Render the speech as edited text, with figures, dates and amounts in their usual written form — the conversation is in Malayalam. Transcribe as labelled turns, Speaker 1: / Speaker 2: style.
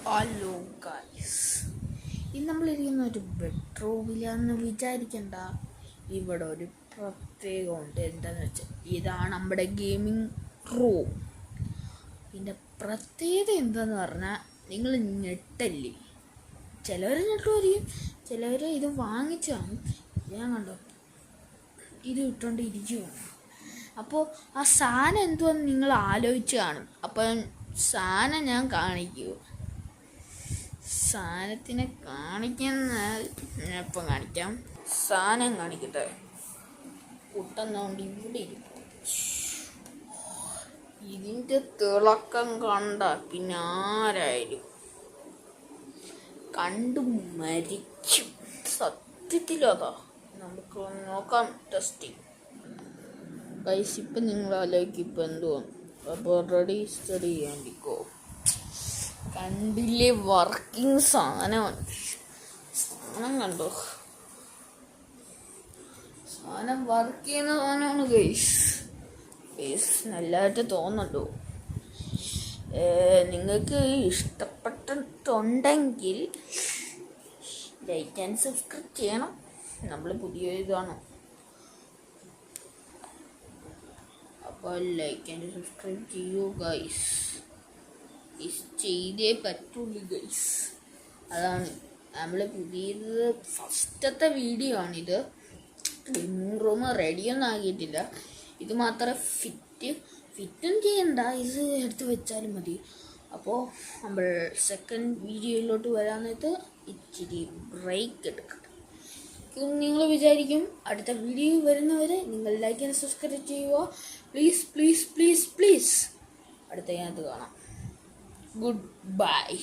Speaker 1: ഹലോ ഗൈസ്, ഇന്ന് നമ്മളിരിക്കുന്ന ഒരു ബെഡ്റൂമിലാണെന്ന് വിചാരിക്കണ്ട. ഇവിടെ ഒരു പ്രത്യേകമുണ്ട്. എന്താണെന്ന് വെച്ചാൽ ഇതാണ് നമ്മുടെ ഗെയിമിംഗ് റൂം. പിന്നെ പ്രത്യേകത എന്താന്ന് പറഞ്ഞാൽ നിങ്ങൾ ഞെട്ടല്ലേ. ചിലവർ ഞെട്ടുമായിരിക്കും, ചിലവർ ഇത് വാങ്ങിച്ചാണ്. ഞാൻ കണ്ടോ ഇത് ഇട്ടുകൊണ്ട് ഇരിക്കുകയാണ്. അപ്പോൾ ആ സാധനം എന്തുവെന്ന് നിങ്ങൾ ആലോചിച്ച് കാണും. അപ്പം സാധനം ഞാൻ കാണിക്കൂ. സാധനത്തിനെ കാണിക്കാൻ ഞാൻ ഇപ്പം കാണിക്കാം. സാധനം കാണിക്കട്ടെ. കുട്ടുന്നതുകൊണ്ട് ഇവിടെ ഇരിക്കും. ഇതിൻ്റെ തിളക്കം കണ്ട പിന്നെ ആരായാലും കണ്ടു മരിക്കും. സത്യത്തിലതാ. നമുക്ക് നോക്കാം. Testing guys. ഇപ്പം നിങ്ങൾ ആലോചിക്കും ഇപ്പം എന്തുവാണ്. അപ്പോൾ റെഡി സ്റ്റഡി ചെയ്യാണ്ടിക്കോ. കണ്ടില്ലേ, വർക്കിംഗ് സാധനമാണ്. സാധനം കണ്ടോ, സാധനം വർക്ക് ചെയ്യുന്ന സാധനമാണ് ഗൈസ്. നല്ലതായിട്ട് തോന്നുന്നുണ്ടോ? നിങ്ങൾക്ക് ഇഷ്ടപ്പെട്ടിട്ടുണ്ടെങ്കിൽ ലൈക്ക് ആൻഡ് സബ്സ്ക്രൈബ് ചെയ്യണം. നമ്മൾ പുതിയ ഇതാണ്. അപ്പോൾ ലൈക്ക് ആൻഡ് സബ്സ്ക്രൈബ് ചെയ്യൂ ഗൈസ്. ചെയ്തേ പറ്റുള്ളൂ ഗൈസ്. അതാണ് നമ്മൾ പുതിയത്. ഫസ്റ്റത്തെ വീഡിയോ ആണിത്. ഗെയിമിംഗ് റൂം റെഡിയൊന്നും ആക്കിയിട്ടില്ല. ഇത് മാത്രമേ ഫിറ്റും ചെയ്യണ്ട, ഇത് എടുത്ത് വെച്ചാലും മതി. അപ്പോൾ നമ്മൾ സെക്കൻഡ് വീഡിയോയിലോട്ട് വരാനായിട്ട് ഇച്ചിരി ബ്രേക്ക് എടുക്കണം. നിങ്ങൾ വിചാരിക്കും അടുത്ത വീഡിയോ വരുന്നവരെ നിങ്ങൾ ലൈക്ക് ആൻഡ് സബ്സ്ക്രൈബ് ചെയ്യുക. Please please please please. അടുത്ത ഞാനത് കാണാം. Goodbye.